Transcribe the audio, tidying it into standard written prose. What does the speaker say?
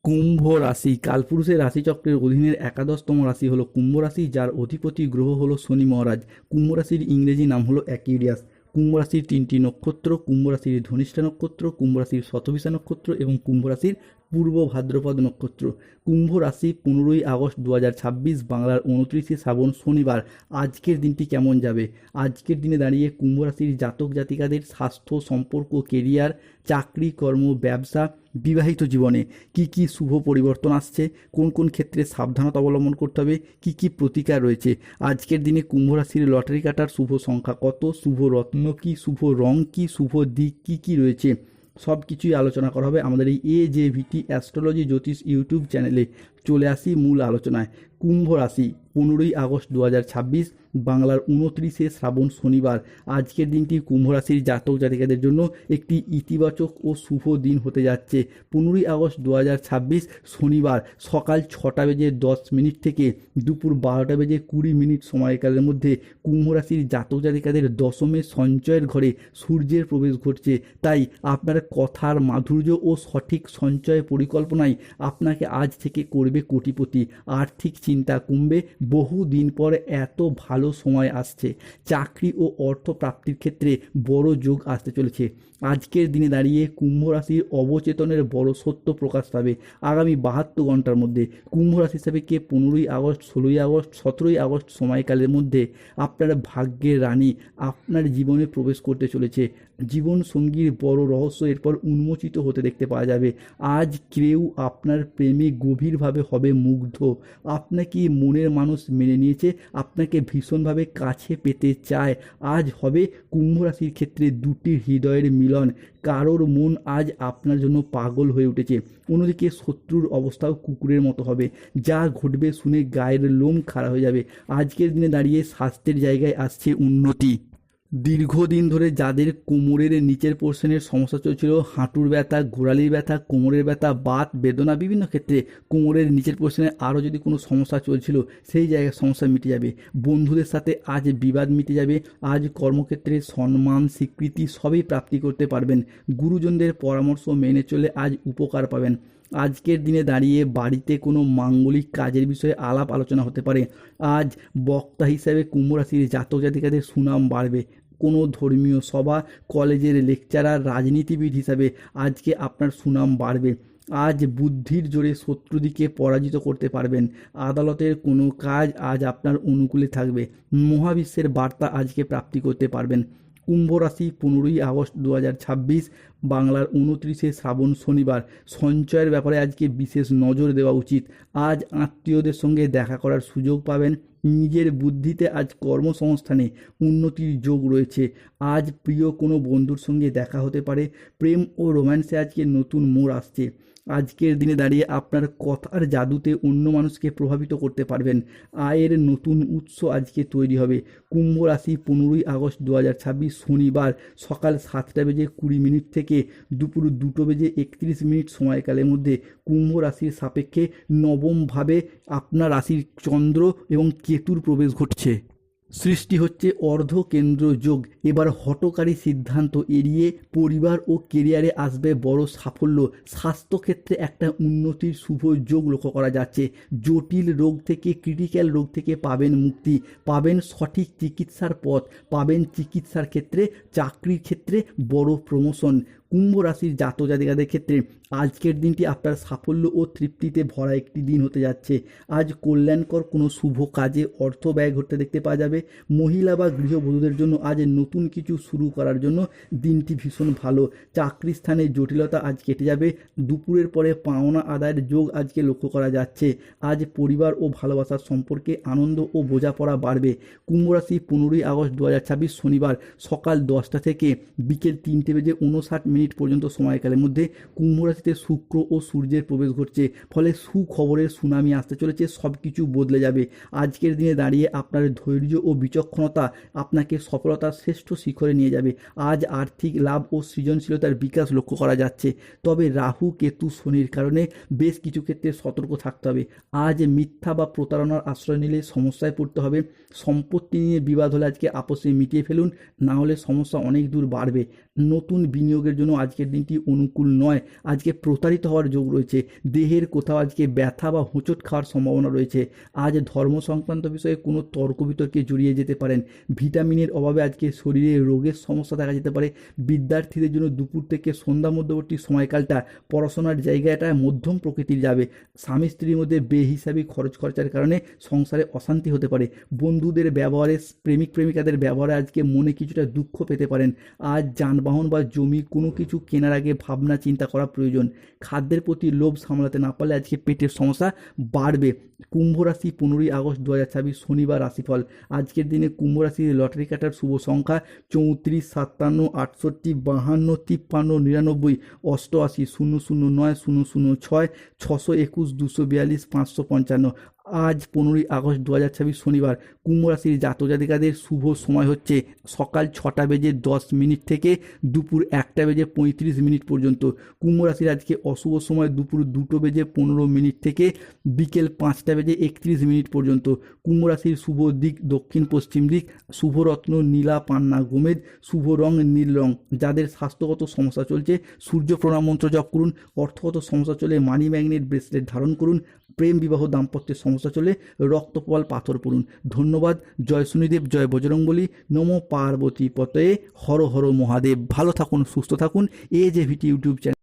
কুম্ভ রাশি কালপুরুষের রাশিচক্রের অধীনের একাদশতম রাশি হলো কুম্ভ রাশি, যার অধিপতি গ্রহ হলো শনি মহারাজ। কুম্ভ রাশির ইংরেজি নাম হলো অ্যাকিউরিয়াস। কুম্ভ রাশির তিনটি নক্ষত্র: কুম্ভ রাশির ধনিষ্ঠা নক্ষত্র, কুম্ভ রাশির শতভিষা নক্ষত্র এবং কুম্ভ রাশির পূর্ব ভাদ্রপদ নক্ষত্র। কুম্ভ রাশি 15ই আগস্ট 2026, বাংলার 29শে শ্রাবণ, শনিবার। আজকের দিনটি কেমন যাবে? আজকের দিনে দাঁড়িয়ে কুম্ভ রাশির জাতক জাতিকাদের স্বাস্থ্য, সম্পর্ক, কেরিয়ার, চাকরি, কর্ম, ব্যবসা, বিবাহিত জীবনে কি কি শুভ পরিবর্তন আসছে, কোন কোন ক্ষেত্রে সাবধানতা অবলম্বন করতে হবে, কি কি প্রতিকার রয়েছে। আজকের দিনে কুম্ভ রাশির লটারি কাটার শুভ সংখ্যা কত, শুভ রত্ন কি, শুভ রং কি, শুভ দিক কি কি রয়েছে, সব কিছুই আলোচনা করা হবে আমাদের এই AJVT অ্যাস্ট্রোলজি জ্যোতিষ ইউটিউব চ্যানেলে। চলে আসি মূল আলোচনায়। কুম্ভ রাশি 15ই আগস্ট 2026, বাংলার 29শে শ্রাবণ, শনিবার। আজকের দিনটি কুম্ভ রাশির জাতক জাতিকাদের জন্য একটি ইতিবাচক ও শুভ দিন হতে যাচ্ছে। 15ই আগস্ট 2026 শনিবার সকাল 6টা বেজে 10 মিনিট থেকে দুপুর 12টা বেজে 20 মিনিট সময়কালের মধ্যে কুম্ভ রাশির জাতক জাতিকাদের দশমে সঞ্চয়ের ঘরে সূর্যের প্রবেশ ঘটছে। তাই আপনার কথার মাধুর্য ও সঠিক সঞ্চয় পরিকল্পনায় আপনাকে আজ থেকে করবে কোটিপতি। আর্থিক চিন্তা কমবে। বহু দিন পর এত ভালো সময় আসছে। চাকরি ও অর্থ প্রাপ্তির ক্ষেত্রে বড় যোগ আসতে চলেছে। আজকের দিনে দাঁড়িয়ে কুম্ভ রাশির অবচেতনের বড় সত্য প্রকাশ পাবে। আগামী 72 ঘন্টার মধ্যে কুম্ভ রাশি হিসাবে 15ই আগস্ট, 16ই আগস্ট, 17ই আগস্ট সময়কালের মধ্যে আপনার ভাগ্যের রানী আপনার জীবনে প্রবেশ করতে চলেছে। জীবন সঙ্গীর বড় রহস্য এরপর উন্মোচিত হতে দেখতে পাওয়া যাবে। আজ কেউ আপনার প্রেমে গভীরভাবে হবে মুগ্ধ। আপনাকে মনের মানুষ মেনে নিয়েছে, আপনাকে ভীষণভাবে কাছে পেতে চায়। আজ হবে কুম্ভ রাশির ক্ষেত্রে দুটি হৃদয়ের মিলন। কারোর মন আজ আপনার জন্য পাগল হয়ে উঠেছে। অন্যদিকে শত্রুর অবস্থাও কুকুরের মতো হবে। যা ঘটবে শুনে গায়ের লোম খাড়া হয়ে যাবে। আজকের দিনে দাঁড়িয়ে স্বাস্থ্যের জায়গায় আসছে উন্নতি। দীর্ঘদিন ধরে যাদের কোমরের নিচের পোর্শনের সমস্যা চলছিল, হাঁটুর ব্যথা, গোড়ালির ব্যথা, কোমরের ব্যথা, বাত বেদনা, বিভিন্ন ক্ষেত্রে কোমরের নিচের পোর্শনে আরও যদি কোনো সমস্যা চলছিল, সেই জায়গায় সমস্যা মিটে যাবে। বন্ধুদের সাথে আজ বিবাদ মিটে যাবে। আজ কর্মক্ষেত্রে সম্মান, স্বীকৃতি সবই প্রাপ্তি করতে পারবেন। গুরুজনদের পরামর্শ মেনে চলে আজ উপকার পাবেন। আজকের দিনে দাঁড়িয়ে বাড়িতে কোনো মাঙ্গলিক কাজের বিষয়ে আলাপ আলোচনা হতে পারে। আজ বক্তা হিসাবে কুম্ভ রাশির জাতক জাতিকাদের সুনাম বাড়বে। কোনো ধর্মীয় সভা, কলেজের লেকচারার, রাজনীতিবিদ হিসাবে আজকে আপনার সুনাম বাড়বে। আজ বুদ্ধির জোরে শত্রুদিকে পরাজিত করতে পারবেন। আদালতের কোনো কাজ আজ আপনার অনুকূলে থাকবে। মহাবিশ্বের বার্তা আজকে প্রাপ্তি করতে পারবেন। কুম্ভ রাশি 15ই আগস্ট 2026, বাংলার 29শে শ্রাবণ, শনিবার। সঞ্চয়ের ব্যাপারে আজকে বিশেষ নজর দেওয়া উচিত। আজ আত্মীয়দের সঙ্গে দেখা করার সুযোগ পাবেন। নিজের বুদ্ধিতে আজ কর্মসংস্থানে উন্নতির যোগ রয়েছে। আজ প্রিয় কোনো বন্ধুর সঙ্গে দেখা হতে পারে। প্রেম ও রোম্যান্সে আজকে নতুন মোড় আসছে। আজকের দিনে দাঁড়িয়ে আপনার কথার জাদুতে অন্য মানুষকে প্রভাবিত করতে পারবেন। আয়ের নতুন উৎস আজকে তৈরি হবে। কুম্ভ রাশি 15ই আগস্ট 2026 শনিবার সকাল 7টা বেজে 20 মিনিট থেকে দুপুর 2টো বেজে 31 মিনিট সময়কালের মধ্যে কুম্ভ রাশির সাপেক্ষে নবমভাবে আপনার রাশির চন্দ্র এবং কেতুর প্রবেশ ঘটছে। সৃষ্টি হচ্ছে অর্ধকেন্দ্র যোগ। এবার হঠকারী সিদ্ধান্ত এড়িয়ে পরিবার ও কেরিয়ারে আসবে বড় সাফল্য। স্বাস্থ্যক্ষেত্রে একটা উন্নতির শুভ যোগ লক্ষ্য করা যাচ্ছে। জটিল রোগ থেকে, ক্রিটিক্যাল রোগ থেকে পাবেন মুক্তি, পাবেন সঠিক চিকিৎসার পথ, পাবেন চিকিৎসার ক্ষেত্রে, চাকরির ক্ষেত্রে বড় প্রমোশন। কুম্ভ রাশির জাতক জাতিকাদের ক্ষেত্রে আজকের দিনটি আপনার সাফল্য ও তৃপ্তিতে ভরা একটি দিন হতে যাচ্ছে। আজ কল্যাণকর কোনো শুভ কাজে অর্থ ব্যয় ঘটতে দেখতে পাওয়া যাবে। মহিলা বা গৃহবধূদের জন্য আজ নতুন কিছু শুরু করার জন্য দিনটি ভীষণ ভালো। চাকরি স্থানে জটিলতা আজ কেটে যাবে। দুপুরের পরে পাওনা আদায়ের যোগ আজকে লক্ষ্য করা যাচ্ছে। আজ পরিবার ও ভালোবাসার সম্পর্কে আনন্দ ও বোঝাপড়া বাড়বে। কুম্ভ রাশি 15ই আগস্ট 2026 শনিবার সকাল 10টা থেকে বিকেল 3টে বেজে 59 মিনিট পর্যন্ত সময়কালের মধ্যে কুম্ভ রাশিতে শুক্র ও সূর্যের প্রবেশ ঘটছে। ফলে সুখবরের সুনামি আসতে চলেছে। সব কিছু বদলে যাবে। আজকের দিনে দাঁড়িয়ে আপনার ধৈর্য ও বিচক্ষণতা আপনাকে সফলতার শ্রেষ্ঠ শিখরে নিয়ে যাবে। আজ আর্থিক লাভ ও সৃজনশীলতার বিকাশ লক্ষ্য করা যাচ্ছে। তবে রাহু, কেতু, শনির কারণে বেশ কিছু ক্ষেত্রে সতর্ক থাকতে হবে। আজ মিথ্যা বা প্রতারণার আশ্রয় নিলে সমস্যায় পড়তে হবে। সম্পত্তি নিয়ে বিবাদ হলে আজকে আপোষে মিটিয়ে ফেলুন, না হলে সমস্যা অনেক দূর বাড়বে। নতুন বিনিয়োগের জন্য জন্য আজকের দিনটি অনুকূল নয়। আজকে প্রতারিত হওয়ার যোগ রয়েছে। দেহের কোথাও আজকে ব্যথা বা হোঁচট খাওয়ার সম্ভাবনা রয়েছে। আজ ধর্ম সংক্রান্ত বিষয়ে কোনো তর্ক বিতর্কে জড়িয়ে যেতে পারেন। ভিটামিনের অভাবে আজকে শরীরে রোগের সমস্যা দেখা যেতে পারে। বিদ্যার্থীদের জন্য দুপুর থেকে সন্ধ্যা মধ্যবর্তী সময়কালটা পড়াশোনার জায়গাটা মধ্যম প্রকৃতির যাবে। স্বামী স্ত্রীর মধ্যে বেহিসাবি খরচার কারণে সংসারে অশান্তি হতে পারে। বন্ধুদের ব্যবহারে, প্রেমিক প্রেমিকাদের ব্যবহারে আজকে মনে কিছুটা দুঃখ পেতে পারেন। আজ যানবাহন বা জমি কোনো কিছু কেনার আগে ভাবনা চিন্তা করা প্রয়োজন। খাদ্যের প্রতি লোভ সামলাতে না পারলে আজকে পেটের সমস্যা বাড়বে। কুম্ভ রাশি 15ই আগস্ট 2026 শনিবার রাশিফল। আজকের দিনে কুম্ভ রাশির লটারি কাটার শুভ সংখ্যা 34, 57, 68, 52, 53, 99, 88, 009, 006, 621, 242, 555। আজ 15ই আগস্ট 2026 শনিবার। কুম্ভ রাশির জাতজাতিকাদের শুভ সময় হচ্ছে সকাল 6:10 থেকে দুপুর 1:35 পর্যন্ত। কুম্ভ রাশির আজকে অশুভ সময় দুপুর 2:15 থেকে বিকেল 5:31 পর্যন্ত। কুম্ভ রাশির শুভ দিক দক্ষিণ পশ্চিম দিক। শুভ রত্ন নীলা পান্না গোমেদ। শুভ রং নীল রং। যাদের স্বাস্থ্যগত সমস্যা চলছে সূর্য প্রণাম মন্ত্র জপ করুন। অর্থগত সমস্যা চলে মানি ম্যাগনেট ব্রেসলেট ধারণ করুন। প্রেম বিবাহ দাম্পত্যের সমস্যা চলে রক্তপাল পাথর পড়ুন। ধন্যবাদ। জয় শনিদেব, জয় বজরংবলী, নমো পার্বতী পতয়ে, হর হর মহাদেব। ভালো থাকুন, সুস্থ থাকুন। AJVT YouTube channel